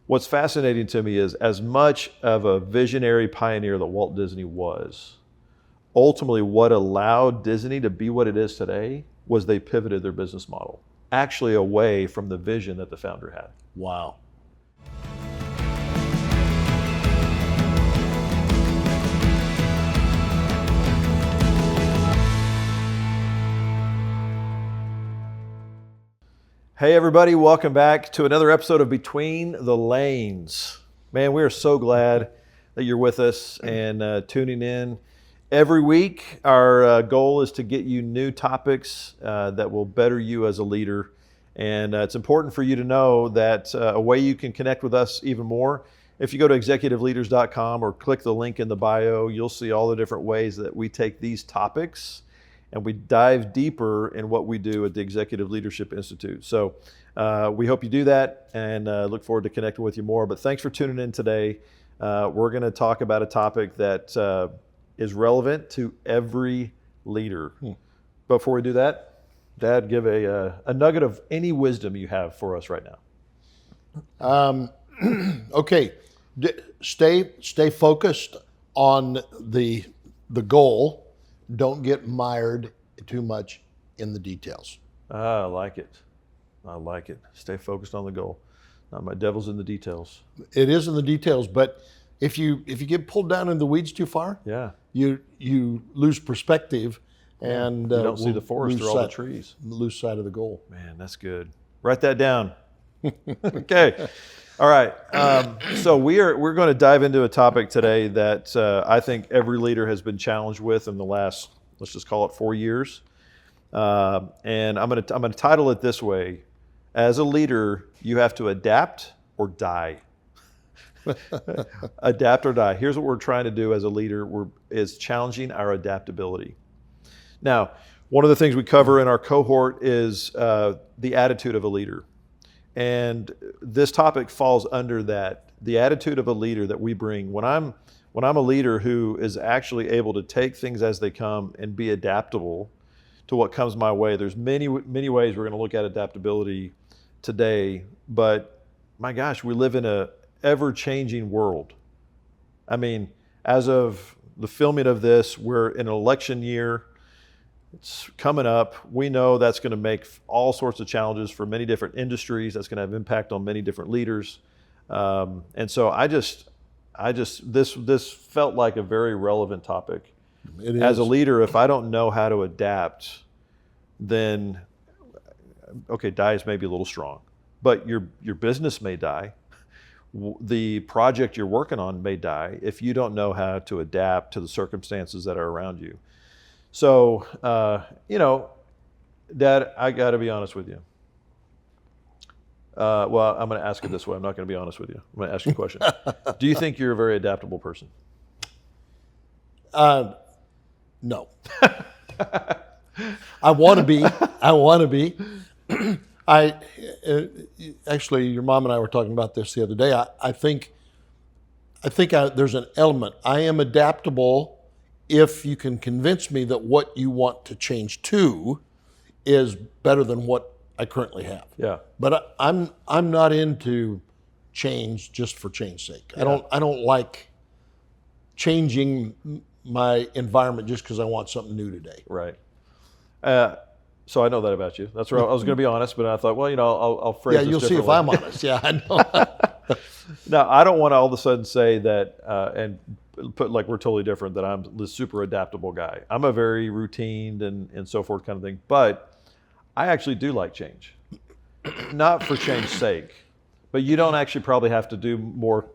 what's fascinating to me is as much of a visionary pioneer that Walt Disney was, ultimately what allowed Disney to be what it is today was they pivoted their business model, actually away from the vision that the founder had. Wow. Hey everybody, welcome back to another episode of Between the Lanes. Man, we are so glad that you're with us and tuning in. Every week, our goal is to get you new topics that will better you as a leader. And it's important for you to know that a way you can connect with us even more, if you go to executiveleaders.com or click the link in the bio, you'll see all the different ways that we take these topics and we dive deeper in what we do at the Executive Leadership Institute. So we hope you do that and look forward to connecting with you more. But thanks for tuning in today. We're going to talk about a topic that is relevant to every leader. Before we do that, Dad, give a nugget of any wisdom you have for us right now. Okay, stay focused on the goal. Don't get mired too much in the details. I like it. I like it. Stay focused on the goal. Not my devil's in the details. It is in the details, but if you get pulled down in the weeds too far, you lose perspective and you don't see the forest through all the trees. Lose sight of the goal. Man, that's good. Write that down. Okay. All right. So we're going to dive into a topic today that I think every leader has been challenged with in the last, let's just call it 4 years. And I'm going to title it this way: as a leader, you have to adapt or die. Adapt or die. Here's what we're trying to do as a leader: is challenging our adaptability. Now, one of the things we cover in our cohort is the attitude of a leader. And this topic falls under that, the attitude of a leader that we bring. When I'm a leader who is actually able to take things as they come and be adaptable to what comes my way, there's many ways we're going to look at adaptability today. But my gosh, we live in a ever-changing world. I mean, as of the filming of this, we're in an election year. It's coming up. We know that's going to make all sorts of challenges for many different industries. That's going to have impact on many different leaders. And so this felt like a very relevant topic. It is. As a leader, if I don't know how to adapt, then, okay, die is maybe a little strong, but your business may die. The project you're working on may die if you don't know how to adapt to the circumstances that are around you. So, Dad, I got to be honest with you. Well, I'm going to ask it this way. I'm not going to be honest with you. I'm going to ask you a question. Do you think you're a very adaptable person? No. I want to be. Actually, your mom and I were talking about this the other day. I think there's an element. I am adaptable if you can convince me that what you want to change to is better than what I currently have. Yeah. But I'm not into change just for change's sake. Yeah. I don't like changing my environment just because I want something new today. Right. So I know that about you. That's right. I was going to be honest, but I thought, well, I'll phrase this you'll see if I'm honest. Yeah, I know. Now, I don't want to all of a sudden say that and put like we're totally different, that I'm the super adaptable guy. I'm a very routine and so forth kind of thing, but I actually do like change. Not for change's sake, but you don't actually probably have to do more.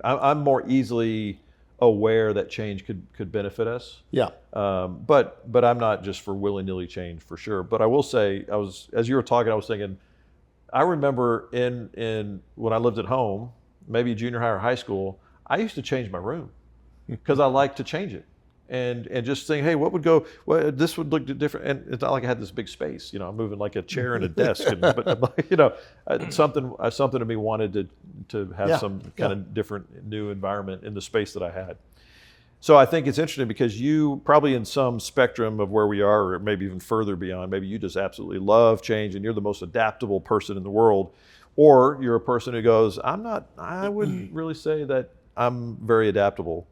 I'm more easily aware that change could benefit us. Yeah. But I'm not just for willy-nilly change for sure. But I will say, as you were talking, I was thinking, I remember in when I lived at home, maybe junior high or high school, I used to change my room because I like to change it and just think, hey, what would go? Well, this would look different. And it's not like I had this big space. I'm moving like a chair and a desk. But something to me wanted to have some kind of different new environment in the space that I had. So I think it's interesting because you probably in some spectrum of where we are, or maybe even further beyond, maybe you just absolutely love change and you're the most adaptable person in the world. Or you're a person who goes, I wouldn't really say that I'm very adaptable.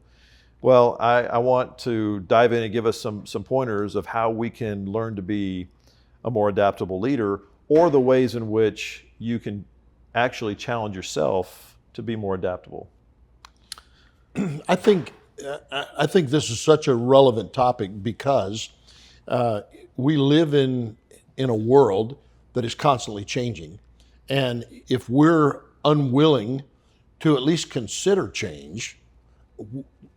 Well, I want to dive in and give us some pointers of how we can learn to be a more adaptable leader, or the ways in which you can actually challenge yourself to be more adaptable. I think this is such a relevant topic because we live in a world that is constantly changing, and if we're unwilling to at least consider change,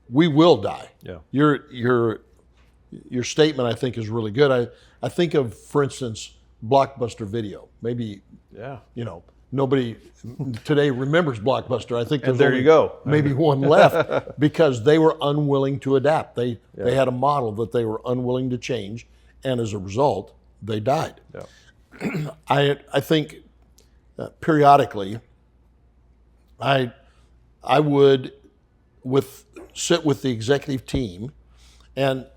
we will die. Yeah. Your statement, I think, is really good. I think of, for instance, Blockbuster Video. Maybe Yeah. nobody today remembers Blockbuster. I think And there you go. maybe one left because they were unwilling to adapt. They had a model that they were unwilling to change, and as a result, they died. Yeah. I think periodically, I would sit with the executive team, and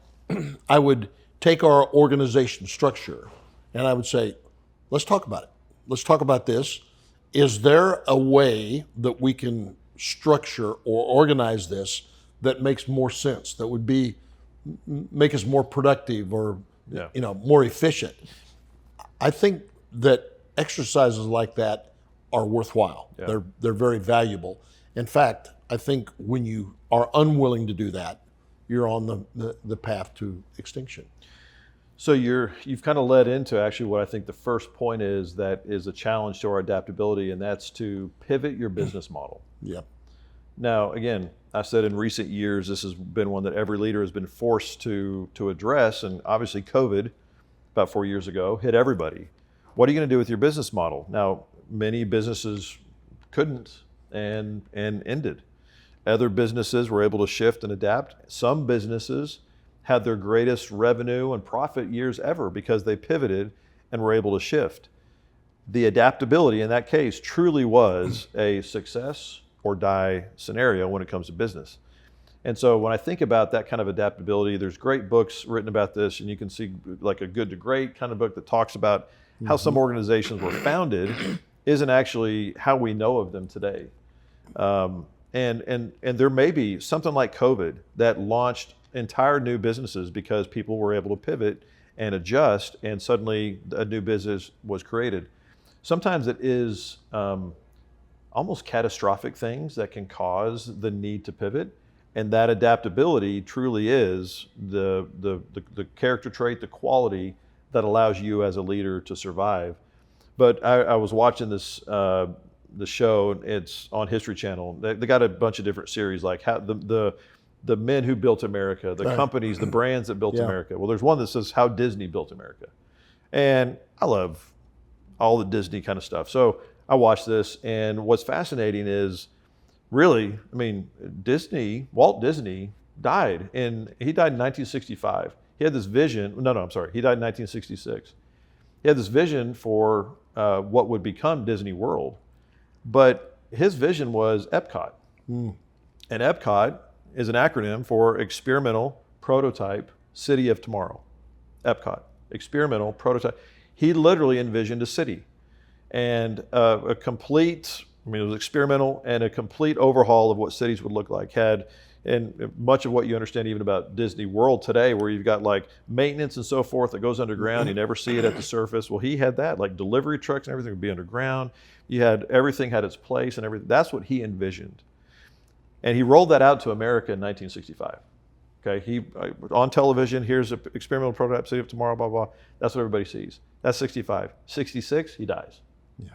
I would take our organization structure, and I would say, let's talk about it. Let's talk about this. Is there a way that we can structure or organize this that makes more sense, that would make us more productive or more efficient? I think that exercises like that are worthwhile. Yeah. They're very valuable. In fact, I think when you are unwilling to do that, you're on the path to extinction. So you've kind of led into actually what I think the first point is, that is a challenge to our adaptability, and that's to pivot your business model. Yeah. Now, again, I said in recent years, this has been one that every leader has been forced to address, and obviously COVID, about 4 years ago, hit everybody. What are you going to do with your business model? Now, many businesses couldn't and ended. Other businesses were able to shift and adapt. Some businesses had their greatest revenue and profit years ever because they pivoted and were able to shift. The adaptability in that case truly was a success or die scenario when it comes to business. And so when I think about that kind of adaptability, there's great books written about this, and you can see like a Good to Great kind of book that talks about how some organizations were founded isn't actually how we know of them today. And there may be something like COVID that launched entire new businesses because people were able to pivot and adjust, and suddenly a new business was created. Sometimes it is almost catastrophic things that can cause the need to pivot, and that adaptability truly is the character trait, the quality that allows you as a leader to survive. But I was watching this the show. It's on History Channel. They got a bunch of different series, like how the men who built America, the companies, the brands that built America. Well, there's one that says how Disney built America. And I love all the Disney kind of stuff. So I watched this, and what's fascinating is really, I mean, Walt Disney died he died in 1965. He had this vision, he died in 1966. He had this vision for what would become Disney World. But his vision was Epcot. And Epcot is an acronym for Experimental Prototype City of Tomorrow. Epcot, experimental prototype. He literally envisioned a city, and a complete, it was experimental, and a complete overhaul of what cities would look like. And much of what you understand even about Disney World today, where you've got like maintenance and so forth that goes underground, you never see it at the surface. Well, he had that, like delivery trucks and everything would be underground. Everything had its place and everything. That's what he envisioned. And he rolled that out to America in 1965. Okay, on television, here's an experimental prototype city of tomorrow, blah, blah. That's what everybody sees. That's 65. 66, he dies. Yeah.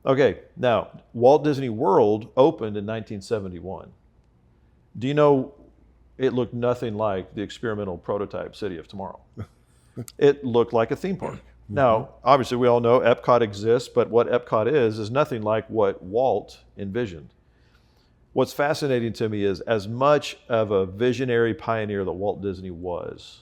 Okay, now, Walt Disney World opened in 1971. Do you know it looked nothing like the experimental prototype city of tomorrow? It looked like a theme park. Now, obviously, we all know Epcot exists, but what Epcot is nothing like what Walt envisioned. What's fascinating to me is, as much of a visionary pioneer that Walt Disney was,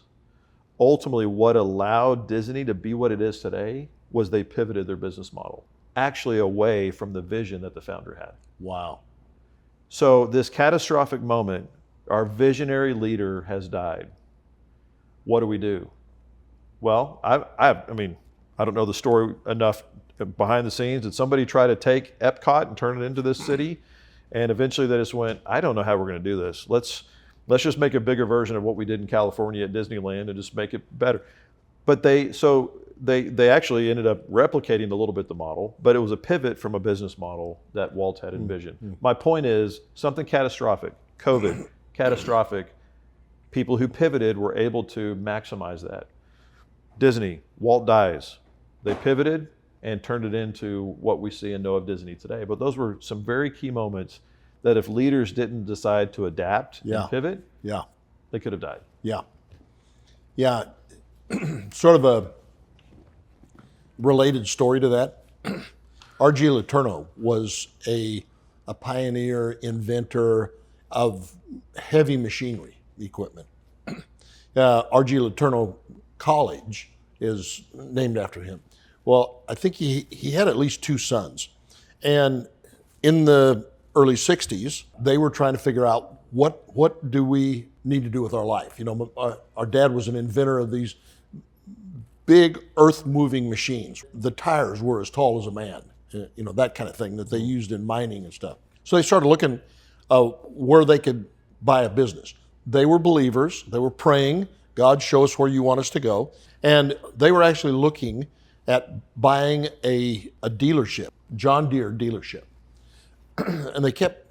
ultimately what allowed Disney to be what it is today was they pivoted their business model, actually away from the vision that the founder had. Wow. So this catastrophic moment, our visionary leader has died. What do we do? Well, I don't know the story enough behind the scenes? Did somebody try to take Epcot and turn it into this city? And eventually they just went, I don't know how we're going to do this. Let's just make a bigger version of what we did in California at Disneyland and just make it better. But they actually ended up replicating a little bit the model, but it was a pivot from a business model that Walt had envisioned. My point is something catastrophic, COVID, catastrophic. People who pivoted were able to maximize that. Disney, Walt dies. They pivoted and turned it into what we see and know of Disney today. But those were some very key moments that if leaders didn't decide to adapt and pivot, they could have died. Yeah. Sort of a related story to that. R.G. Letourneau was a pioneer, inventor of heavy machinery equipment. R.G. Letourneau College is named after him. Well, I think he had at least 2 sons. And in the early 60s, they were trying to figure out what do we need to do with our life. You know, our dad was an inventor of these big earth-moving machines. The tires were as tall as a man, you know, that kind of thing that they used in mining and stuff. So they started looking where they could buy a business. They were believers. They were praying, God, show us where you want us to go. And they were actually looking at buying a dealership, John Deere dealership. And they kept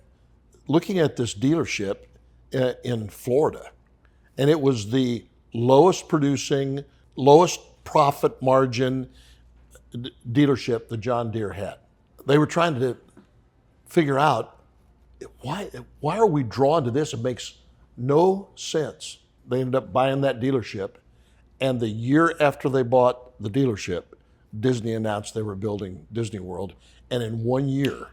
looking at this dealership in Florida. And it was the lowest producing, lowest profit margin dealership that John Deere had. They were trying to figure out why are we drawn to this? It makes no sense. They ended up buying that dealership, and the year after they bought the dealership, Disney announced they were building Disney World, and in 1 year,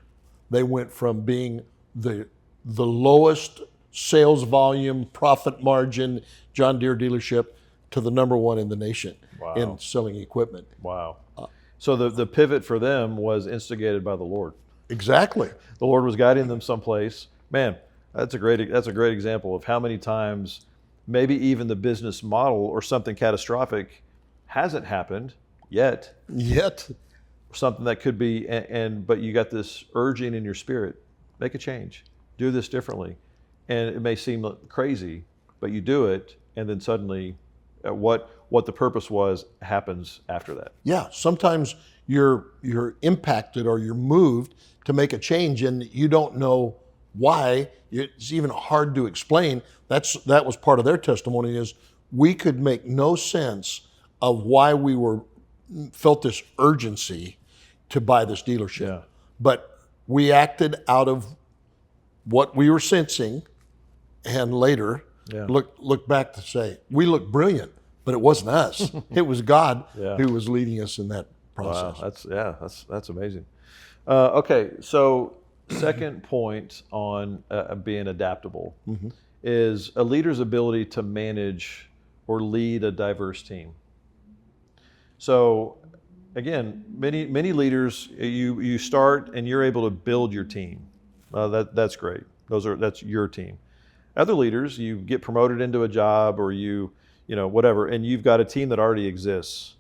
they went from being the lowest sales volume, profit margin John Deere dealership to the number 1 in the nation in selling equipment. Wow. So the pivot for them was instigated by the Lord. Exactly. The Lord was guiding them someplace. Man, that's a great example of how many times maybe even the business model or something catastrophic hasn't happened yet. Something that could be, but you got this urging in your spirit, make a change, do this differently. And it may seem crazy, but you do it, and then suddenly what the purpose was happens after that. Yeah, sometimes you're impacted or you're moved to make a change and you don't know why. It's even hard to explain. That was part of their testimony, is we could make no sense of why we felt this urgency to buy this dealership. Yeah. But we acted out of what we were sensing, and later look back to say, we look brilliant, but it wasn't us. It was God who was leading us in that process. Wow, that's amazing. Okay, so second point on being adaptable is a leader's ability to manage or lead a diverse team. So again, many leaders, you start and you're able to build your team. That's great. That's your team. Other leaders, you get promoted into a job or you know whatever, and you've got a team that already exists.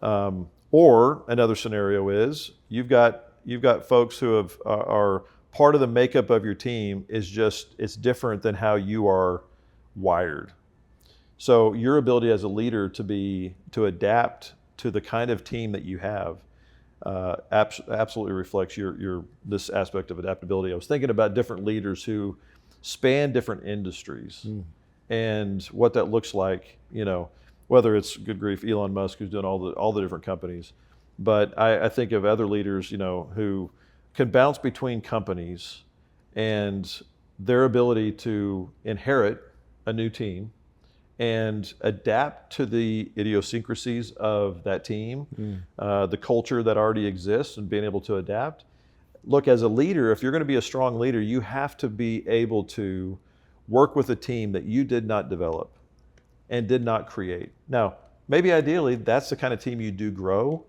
Or another scenario is you've got folks who are part of the makeup of your team it's different than how you are wired. So your ability as a leader to adapt to the kind of team that you have absolutely reflects this aspect of adaptability. I was thinking about different leaders who span different industries and what that looks like, you know, whether it's, good grief, Elon Musk, who's doing all the different companies. But I think of other leaders, you know, who can bounce between companies, and their ability to inherit a new team and adapt to the idiosyncrasies of that team, the culture that already exists, and being able to adapt. Look, as a leader, if you're going to be a strong leader, you have to be able to work with a team that you did not develop and did not create. Now, maybe ideally, that's the kind of team you do grow,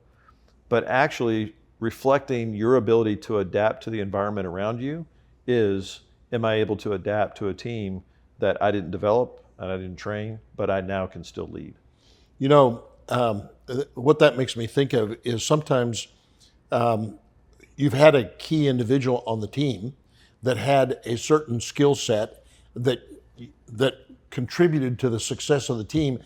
but actually reflecting your ability to adapt to the environment around you is, am I able to adapt to a team that I didn't develop and I didn't train, but I now can still lead? You know, what that makes me think of is sometimes you've had a key individual on the team that had a certain skill set that contributed to the success of the team,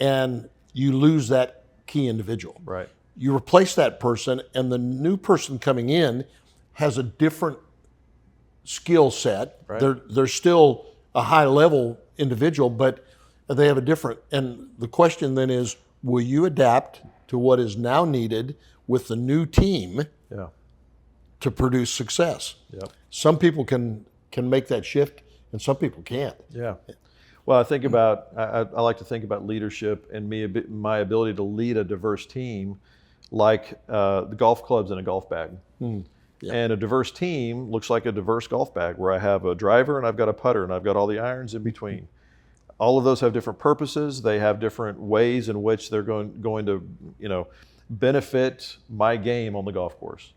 and you lose that key individual. Right. You replace that person, and the new person coming in has a different skill set. Right. They're still a high level individual, but they have a different. And the question then is, will you adapt to what is now needed with the new team Yeah. to produce success? Yep. Some people can make that shift, and some people can't. Yeah. Well, I like to think about leadership and my ability to lead a diverse team like the golf clubs in a golf bag. Yeah. And a diverse team looks like a diverse golf bag where I have a driver and I've got a putter and I've got all the irons in between. All of those have different purposes. They have different ways in which they're going to, benefit my game on the golf course.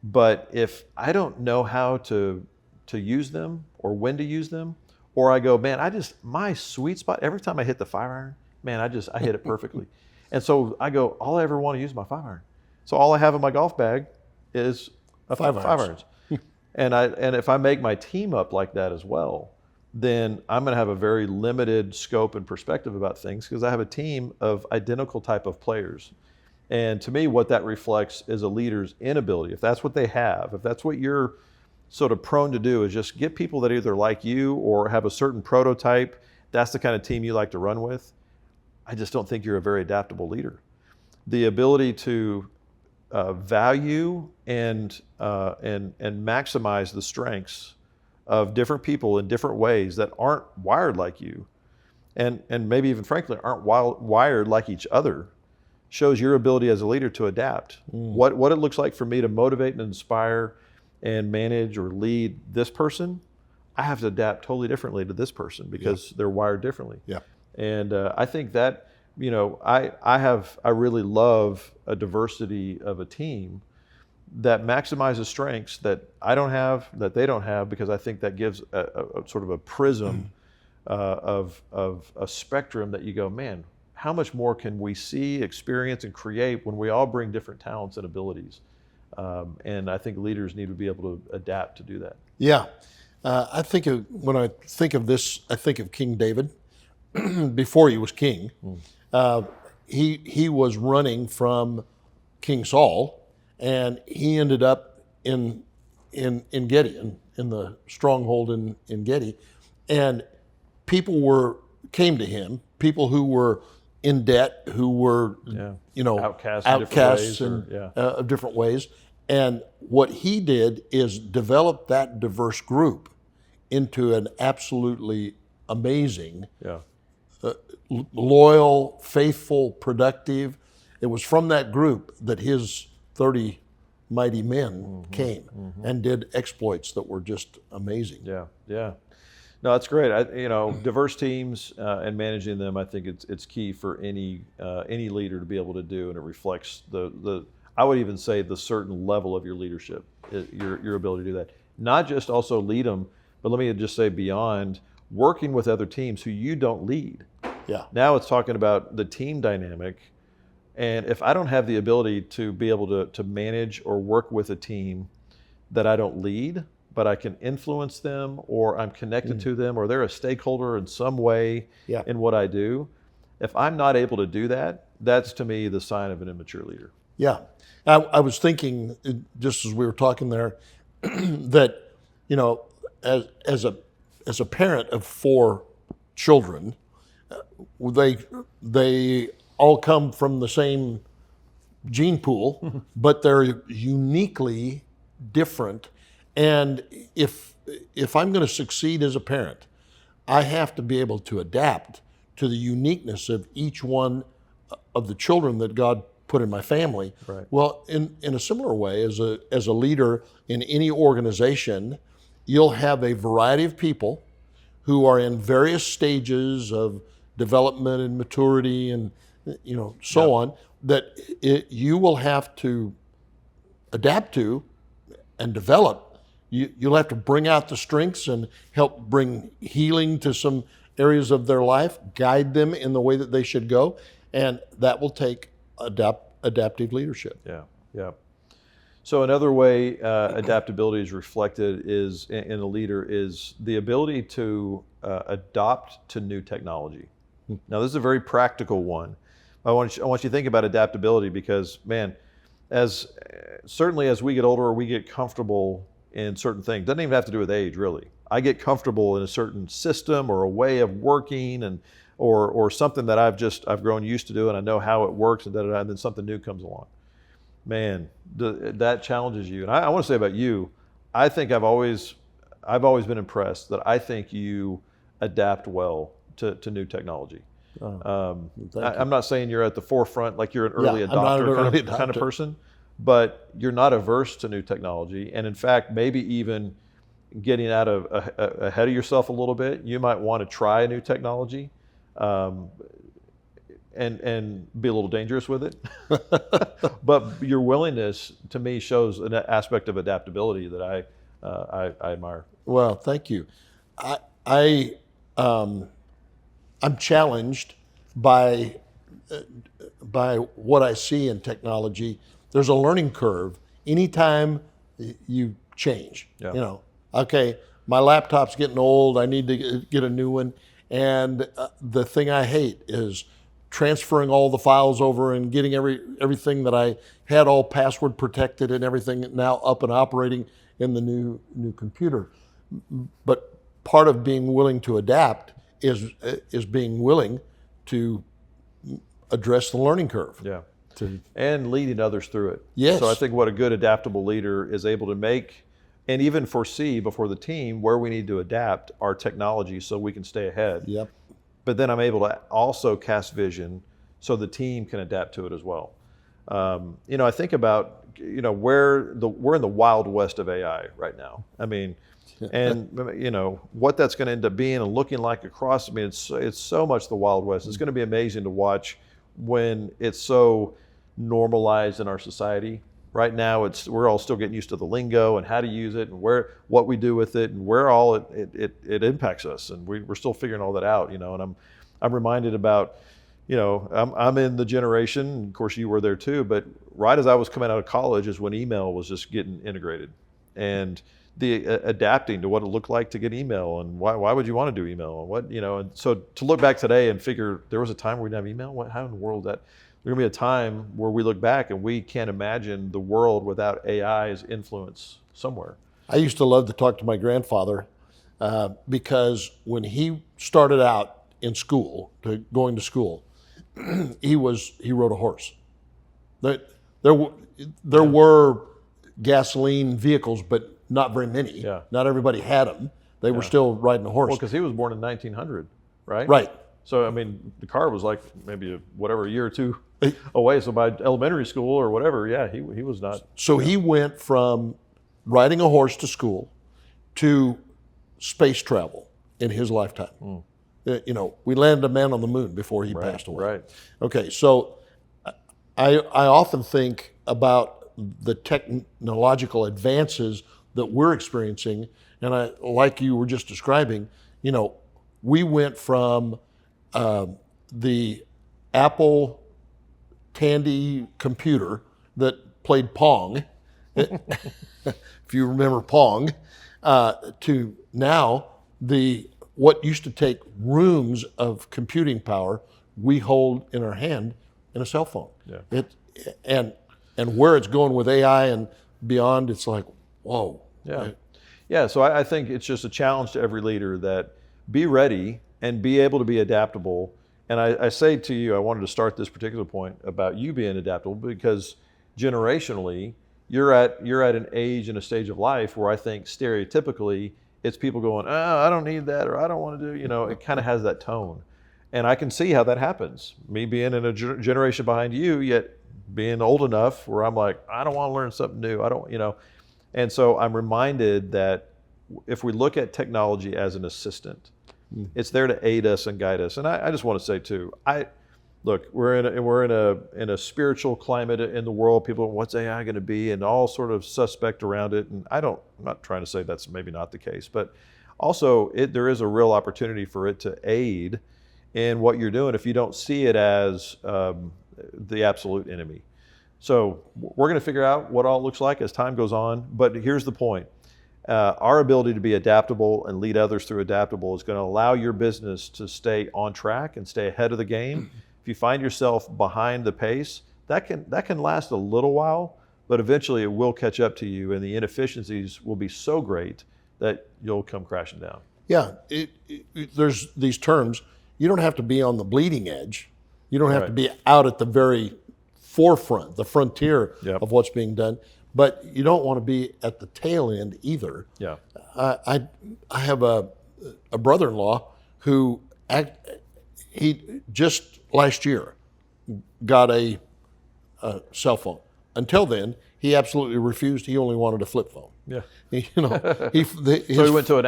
But if I don't know how to use them or when to use them, or I go, man, my sweet spot, every time I hit the 5-iron, man, I hit it perfectly. And so I go, all I ever want to use is my 5-iron. So all I have in my golf bag is a 5-irons. And if I make my team up like that as well, then I'm going to have a very limited scope and perspective about things because I have a team of identical type of players. And to me, what that reflects is a leader's inability. If that's what they have, if that's what you're sort of prone to do, is just get people that either like you or have a certain prototype, that's the kind of team you like to run with, I just don't think you're a very adaptable leader. The ability to value and maximize the strengths of different people in different ways that aren't wired like you, and maybe even frankly aren't wired like each other, shows your ability as a leader to adapt. What it looks like for me to motivate and inspire and manage or lead this person, I have to adapt totally differently to this person because they're wired differently. Yeah. And I think that, I really love a diversity of a team that maximizes strengths that I don't have, that they don't have, because I think that gives a sort of a prism of a spectrum that you go, man, how much more can we see, experience, and create when we all bring different talents and abilities? And I think leaders need to be able to adapt to do that. Yeah. When I think of this, I think of King David before he was king. He was running from King Saul, and he ended up in Gideon, in the stronghold in Gideon, and people came to him, people who were in debt, who were outcasts of different ways. And what he did is develop that diverse group into an absolutely amazing, loyal, faithful, productive. It was from that group that his 30 mighty men came and did exploits that were just amazing. Yeah. No, that's great. Diverse teams and managing them, I think it's key for any leader to be able to do, and it reflects I would even say the certain level of your leadership, your ability to do that. Not just also lead them, but let me just say beyond working with other teams who you don't lead. Yeah. Now it's talking about the team dynamic, and if I don't have the ability to be able to manage or work with a team that I don't lead, but I can influence them, or I'm connected to them, or they're a stakeholder in some way in what I do. If I'm not able to do that, that's to me the sign of an immature leader. Yeah. I was thinking, just as we were talking there, that, as a parent of 4 children, they all come from the same gene pool, but they're uniquely different. And if I'm going to succeed as a parent, I have to be able to adapt to the uniqueness of each one of the children that God put in my family. Right. Well, in a similar way, as a leader in any organization, you'll have a variety of people who are in various stages of development and maturity and so on, that you will have to adapt to and develop. You'll have to bring out the strengths and help bring healing to some areas of their life, guide them in the way that they should go, and that will take adaptive leadership. Yeah. So another way adaptability is reflected is in a leader is the ability to adopt to new technology. Now this is a very practical one. I want you to think about adaptability because, man, as certainly as we get older, we get comfortable in certain things. Doesn't even have to do with age, really. I get comfortable in a certain system or a way of working, and or something that I've grown used to do, and I know how it works, and and then something new comes along. Man, that challenges you. And I want to say about you, I think I've always been impressed that I think you adapt well to new technology. I'm not saying you're at the forefront, like you're an early I'm not an adopter, early kind of adopter. person, but you're not averse to new technology. And in fact, maybe even getting out of ahead of yourself a little bit. You might want to try a new technology, and be a little dangerous with it. But your willingness, to me, shows an aspect of adaptability that I admire. Well, thank you. I I'm challenged by what I see in technology. There's a learning curve anytime you change. Yeah. You know, okay, my laptop's getting old. I need to get a new one. And the thing I hate is transferring all the files over and getting everything that I had all password protected and everything now up and operating in the new computer. But part of being willing to adapt is being willing to address the learning curve. Yeah. And leading others through it. Yes. So I think what a good adaptable leader is able to make and even foresee before the team where we need to adapt our technology so we can stay ahead. Yep. But then I'm able to also cast vision so the team can adapt to it as well. I think about, we're in the wild west of AI right now. I mean, and what that's going to end up being and looking like across. I mean, it's so much the wild west. It's going to be amazing to watch when it's so normalized in our society. Right now, we're all still getting used to the lingo and how to use it and what we do with it and where all it impacts us, and we're still figuring all that out. And I'm reminded about, I'm in the generation. Of course, you were there too. But right as I was coming out of college is when email was just getting integrated, and the adapting to what it looked like to get email and why would you want to do email and what. And so to look back today and figure there was a time where we didn't have email. How in the world that? There's going to be a time where we look back and we can't imagine the world without AI's influence somewhere. I used to love to talk to my grandfather because when he started out in school, going to school, he rode a horse. There were gasoline vehicles, but not very many. Yeah. Not everybody had them. They were still riding a horse. Well, because he was born in 1900, right? Right. So, I mean, the car was like maybe a year or two away. So by elementary school or whatever, yeah, he was not. So he went from riding a horse to school to space travel in his lifetime. We landed a man on the moon before he passed away. Right. Okay, so I often think about the technological advances that we're experiencing, and like you were just describing, we went from the Apple Tandy computer that played Pong, if you remember Pong, to now what used to take rooms of computing power we hold in our hand in a cell phone. Yeah. And where it's going with AI and beyond, it's like, whoa. Yeah. Yeah. So I think it's just a challenge to every leader that be ready and be able to be adaptable. And I say to you, I wanted to start this particular point about you being adaptable because generationally, you're at an age and a stage of life where I think stereotypically it's people going, oh, I don't need that, or I don't want to do, it kind of has that tone. And I can see how that happens. Me being in a generation behind you, yet being old enough where I'm like, I don't want to learn something new. I don't, And so I'm reminded that if we look at technology as an assistant, it's there to aid us and guide us. And I just want to say too, look, we're in a spiritual climate in the world. People, what's AI going to be, and all sort of suspect around it. And I'm not trying to say that's maybe not the case, but also there is a real opportunity for it to aid in what you're doing if you don't see it as the absolute enemy. So we're going to figure out what all it looks like as time goes on. But here's the point. Our ability to be adaptable and lead others through adaptable is going to allow your business to stay on track and stay ahead of the game. If you find yourself behind the pace, that can last a little while, but eventually it will catch up to you, and the inefficiencies will be so great that you'll come crashing down. Yeah, there's these terms. You don't have to be on the bleeding edge. You don't have to be out at the very forefront, the frontier of what's being done, but you don't want to be at the tail end either. Yeah. I have a brother-in-law who he just last year got a cell phone. Until then, he absolutely refused. He only wanted a flip phone. Yeah. So he went to a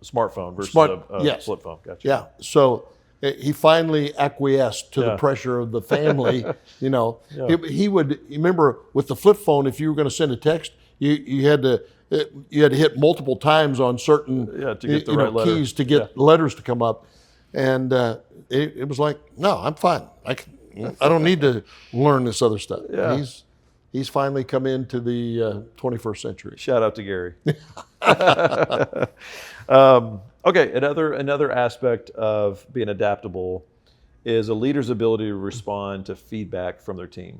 smartphone versus a flip phone. Gotcha. Yeah. So he finally acquiesced to the pressure of the family. He would remember with the flip phone, if you were going to send a text, you had to hit multiple times on certain to get the right keys to get letters to come up, and it was like, no, I'm fine. I don't need to learn this other stuff. Yeah. He's finally come into the 21st century. Shout out to Gary. Okay, another aspect of being adaptable is a leader's ability to respond to feedback from their team.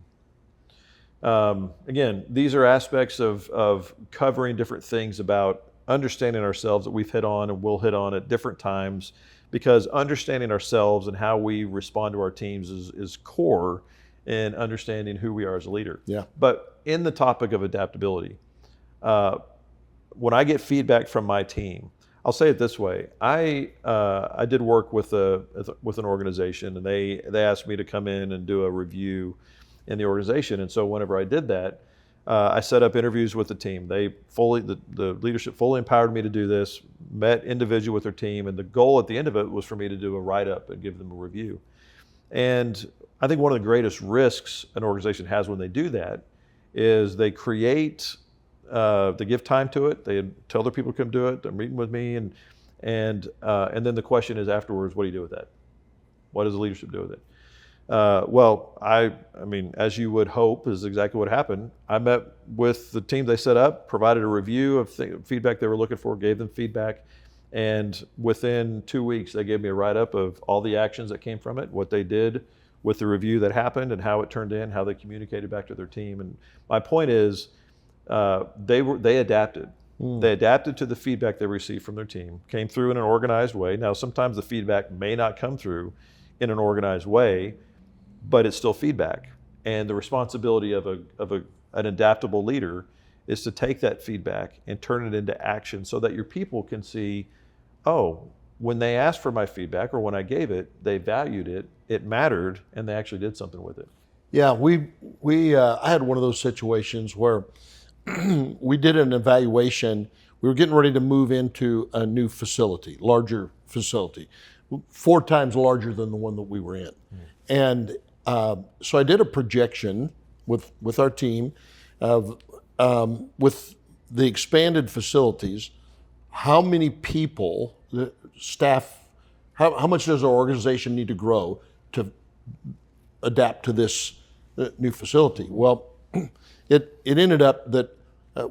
Again, these are aspects of covering different things about understanding ourselves that we've hit on and will hit on at different times, because understanding ourselves and how we respond to our teams is core in understanding who we are as a leader. Yeah. But in the topic of adaptability, when I get feedback from my team, I'll say it this way. I did work with an organization, and they asked me to come in and do a review in the organization. And so whenever I did that, I set up interviews with the team. The leadership fully empowered me to do this, met individually with their team, and the goal at the end of it was for me to do a write-up and give them a review. And I think one of the greatest risks an organization has when they do that is they create, they give time to it, they tell their people to come do it, they're meeting with me, and then the question is afterwards, what do you do with that? What does the leadership do with it? Well, I mean, as you would hope is exactly what happened. I met with the team they set up, provided a review of feedback they were looking for, gave them feedback, and within 2 weeks, they gave me a write-up of all the actions that came from it, what they did with the review that happened, and how it turned in, how they communicated back to their team. And my point is, they adapted. They adapted to the feedback they received from their team, came through in an organized way. Now, sometimes the feedback may not come through in an organized way, but it's still feedback. And the responsibility of an adaptable leader is to take that feedback and turn it into action so that your people can see, oh, when they asked for my feedback or when I gave it, they valued it, it mattered, and they actually did something with it. Yeah, I had one of those situations where we did an evaluation. We were getting ready to move into a new facility, larger facility, 4 times larger than the one that we were in. And so I did a projection with our team of with the expanded facilities, how many people, the staff, how much does our organization need to grow to adapt to this new facility? Well, it ended up that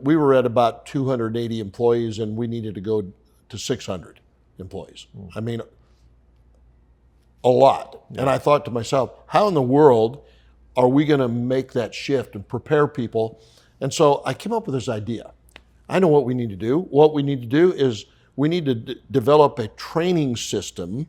we were at about 280 employees, and we needed to go to 600 employees. I mean, a lot. Yeah. And I thought to myself, how in the world are we going to make that shift and prepare people? And so I came up with this idea. I know what we need to do. What we need to do is we need to develop a training system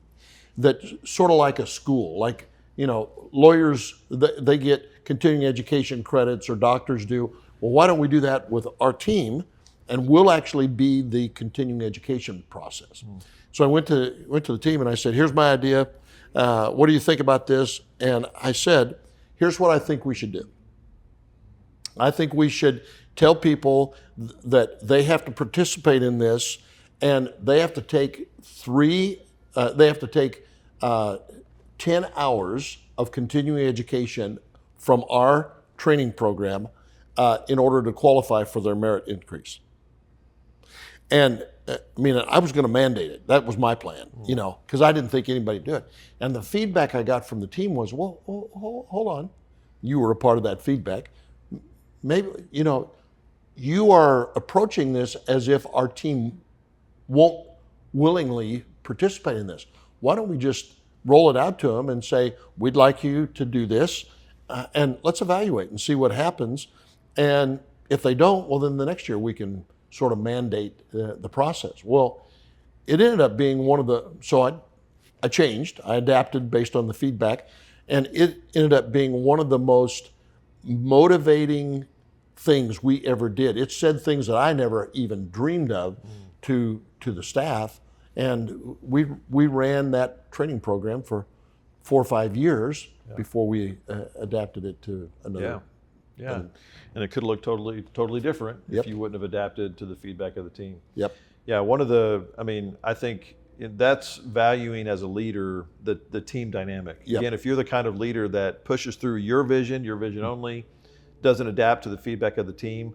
that's sort of like a school. Like, lawyers, they get continuing education credits, or doctors do. Well, why don't we do that with our team, and we'll actually be the continuing education process. So I went to the team and I said, here's my idea. What do you think about this? And I said, here's what I think we should do. I think we should tell people that they have to participate in this, and they have to take 10 hours of continuing education from our training program in order to qualify for their merit increase. And I was going to mandate it. That was my plan, because I didn't think anybody would do it. And the feedback I got from the team was, well, hold on. you were a part of that feedback. Maybe, you are approaching this as if our team won't willingly participate in this. Why don't we just roll it out to them and say, we'd like you to do this, and let's evaluate and see what happens. And if they don't, well, then the next year we can sort of mandate the process. Well, it ended up being so I changed, I adapted based on the feedback, and it ended up being one of the most motivating things we ever did. It said things that I never even dreamed of to the staff, and we ran that training program for 4 or 5 years before we adapted it to another. Yeah, and it could look totally different if you wouldn't have adapted to the feedback of the team. Yep. Yeah, I think that's valuing as a leader the team dynamic. Yep. Again, if you're the kind of leader that pushes through your vision only, doesn't adapt to the feedback of the team,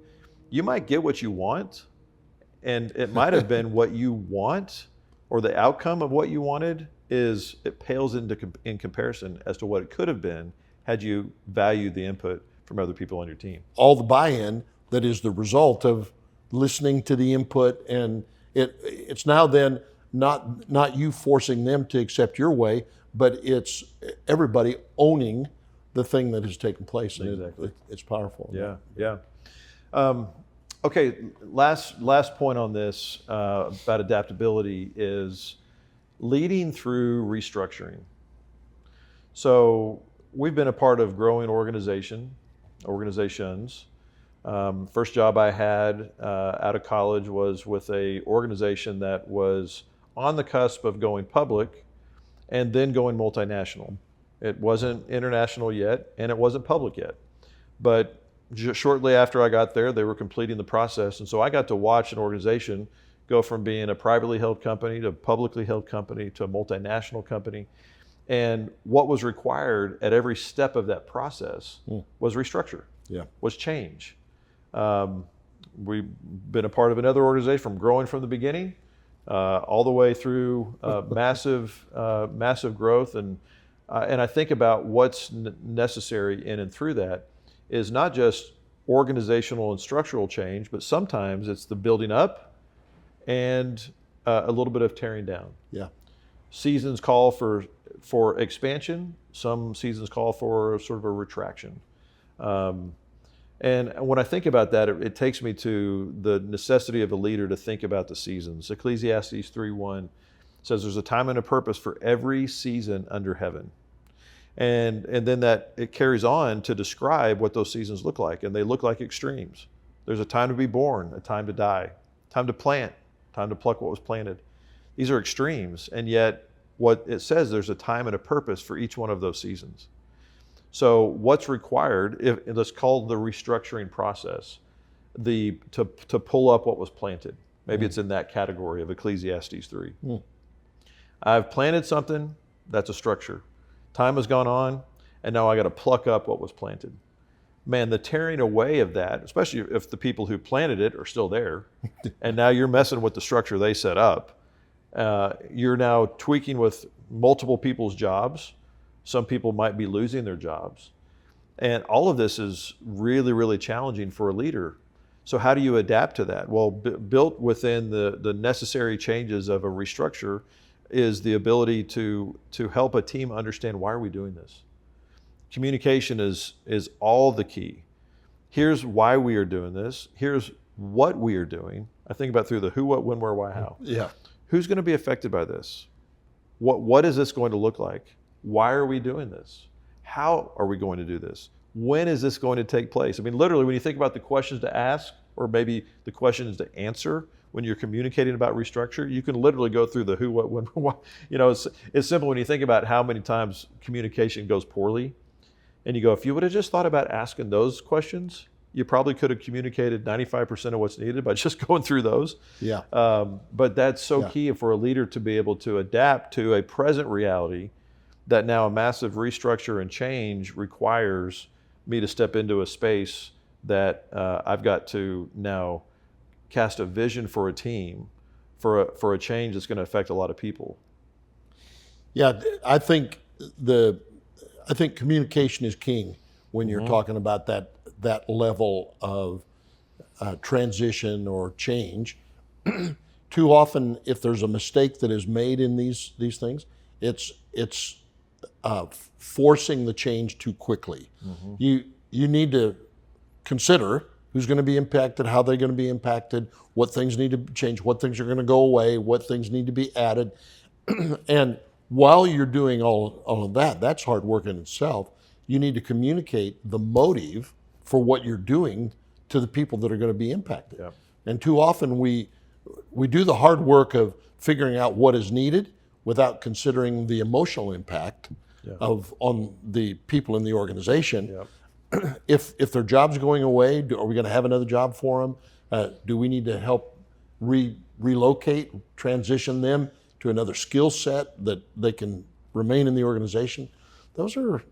you might get what you want, and it might have been what you want, or the outcome of what you wanted it pales in comparison as to what it could have been had you valued the input from other people on your team. All the buy-in that is the result of listening to the input, and it's now then not you forcing them to accept your way, but it's everybody owning the thing that has taken place. And Exactly. It's powerful. Yeah. Okay, last point on this about adaptability is leading through restructuring. So we've been a part of growing organizations. First job I had out of college was with a organization that was on the cusp of going public and then going multinational. It wasn't international yet, and it wasn't public yet. But shortly after I got there, they were completing the process. And so I got to watch an organization go from being a privately held company to a publicly held company to a multinational company. And what was required at every step of that process was restructure, was change. We've been a part of another organization from growing from the beginning all the way through massive growth. And I think about what's necessary in and through that is not just organizational and structural change, but sometimes it's the building up and a little bit of tearing down. Yeah. Seasons call for expansion. Some seasons call for sort of a retraction. And when I think about that, it takes me to the necessity of a leader to think about the seasons. Ecclesiastes 3:1 says there's a time and a purpose for every season under heaven. And then that it carries on to describe what those seasons look like. And they look like extremes. There's a time to be born, a time to die, time to plant, time to pluck what was planted. These are extremes. And yet what it says, there's a time and a purpose for each one of those seasons. So what's required, let's call the restructuring process, to pull up what was planted. Maybe it's in that category of Ecclesiastes 3. I've planted something, that's a structure. Time has gone on, and now I got to pluck up what was planted. Man, the tearing away of that, especially if the people who planted it are still there, and now you're messing with the structure they set up. You're now tweaking with multiple people's jobs. Some people might be losing their jobs. And all of this is really, really challenging for a leader. So how do you adapt to that? Well, built within the necessary changes of a restructure is the ability to help a team understand, why are we doing this? Communication is all the key. Here's why we are doing this. Here's what we are doing. I think about through the who, what, when, where, why, how. Yeah. Who's going to be affected by this? What is this going to look like? Why are we doing this? How are we going to do this? When is this going to take place? I mean, literally, when you think about the questions to ask, or maybe the questions to answer when you're communicating about restructure, you can literally go through the who, what, when, why. It's simple when you think about how many times communication goes poorly. And you go, if you would have just thought about asking those questions, you probably could have communicated 95% of what's needed by just going through those. Yeah. But that's so key for a leader to be able to adapt to a present reality that now a massive restructure and change requires me to step into a space that I've got to now cast a vision for a team, for a change that's going to affect a lot of people. Yeah, I think communication is king when you're talking about that level of transition or change. Too often, if there's a mistake that is made in these things, it's forcing the change too quickly. You need to consider who's going to be impacted, how they're going to be impacted, what things need to change, what things are going to go away, what things need to be added. And while you're doing all of that, that's hard work in itself. You need to communicate the motive for what you're doing to the people that are going to be impacted. Yeah. And too often we do the hard work of figuring out what is needed without considering the emotional impact on the people in the organization. Yeah. If their job's going away, are we going to have another job for them? Do we need to help relocate, transition them to another skill set that they can remain in the organization? Those are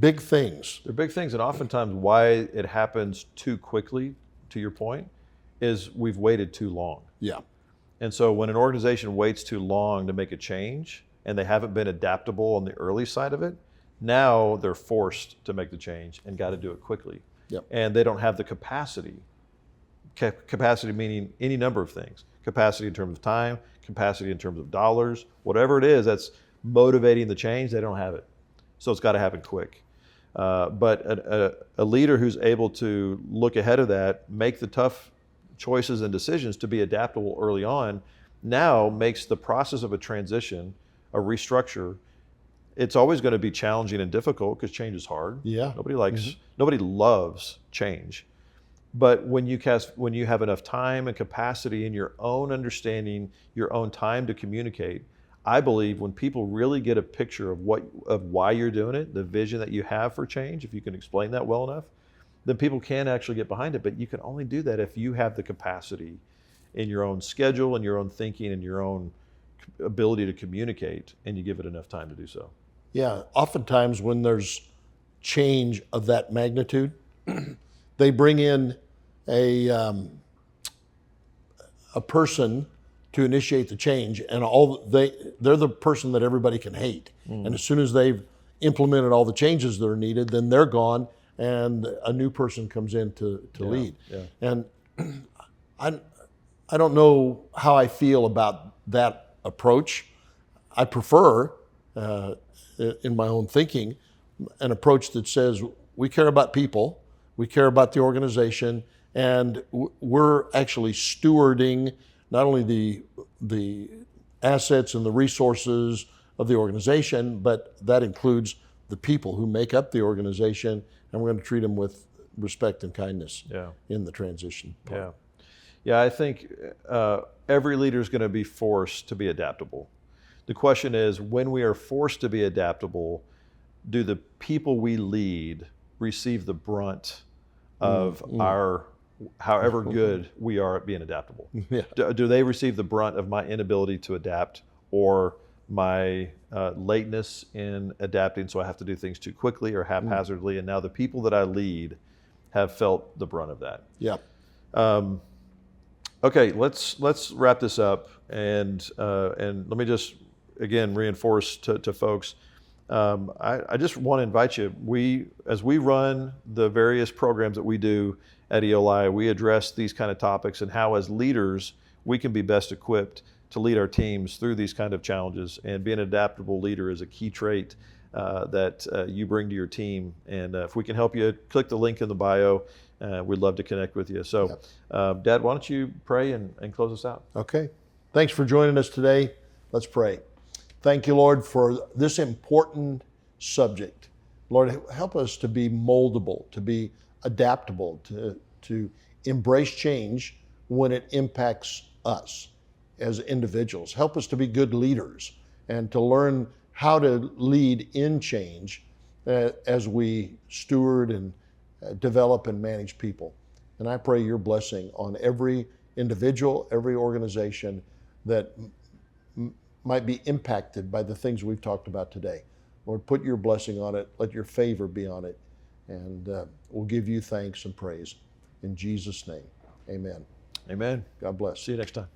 big things. They're big things, and oftentimes why it happens too quickly, to your point, is we've waited too long. Yeah. And so when an organization waits too long to make a change and they haven't been adaptable on the early side of it, now they're forced to make the change and got to do it quickly. Yep. And they don't have the capacity. Capacity meaning any number of things. Capacity in terms of time, capacity in terms of dollars, whatever it is that's motivating the change, they don't have it. So it's got to happen quick. But a leader who's able to look ahead of that, make the tough choices and decisions to be adaptable early on, now makes the process of a transition, a restructure, it's always going to be challenging and difficult because change is hard. Yeah. Nobody loves change. But when you have enough time and capacity in your own understanding, your own time to communicate, I believe when people really get a picture of why you're doing it, the vision that you have for change, if you can explain that well enough, then people can actually get behind it. But you can only do that if you have the capacity in your own schedule and your own thinking and your own ability to communicate, and you give it enough time to do so. Yeah. Oftentimes when there's change of that magnitude, they bring in a person to initiate the change, and they're the person that everybody can hate. And as soon as they've implemented all the changes that are needed, then they're gone, and a new person comes in to lead. Yeah. And I don't know how I feel about that approach. I prefer, in my own thinking, an approach that says we care about people, we care about the organization, and we're actually stewarding not only the assets and the resources of the organization, but that includes the people who make up the organization, and we're going to treat them with respect and kindness in the transition part. Yeah, I think every leader is going to be forced to be adaptable. The question is, when we are forced to be adaptable, do the people we lead receive the brunt of our, however good we are at being adaptable? Yeah. Do they receive the brunt of my inability to adapt, or my lateness in adapting, so I have to do things too quickly or haphazardly, and now the people that I lead have felt the brunt of that? Yeah. Okay, let's wrap this up, and let me just again reinforce to folks. I just want to invite you. As we run the various programs that we do at ELI, we address these kind of topics and how, as leaders, we can be best equipped to lead our teams through these kind of challenges. And being an adaptable leader is a key trait that you bring to your team. And if we can help you, click the link in the bio. We'd love to connect with you. So, Dad, why don't you pray and close us out? Okay. Thanks for joining us today. Let's pray. Thank you, Lord, for this important subject. Lord, help us to be moldable, to be adaptable, to embrace change when it impacts us as individuals. Help us to be good leaders and to learn how to lead in change as we steward and develop and manage people. And I pray your blessing on every individual, every organization that might be impacted by the things we've talked about today. Lord, put your blessing on it. Let your favor be on it. And we'll give you thanks and praise. In Jesus' name, amen. Amen. God bless. See you next time.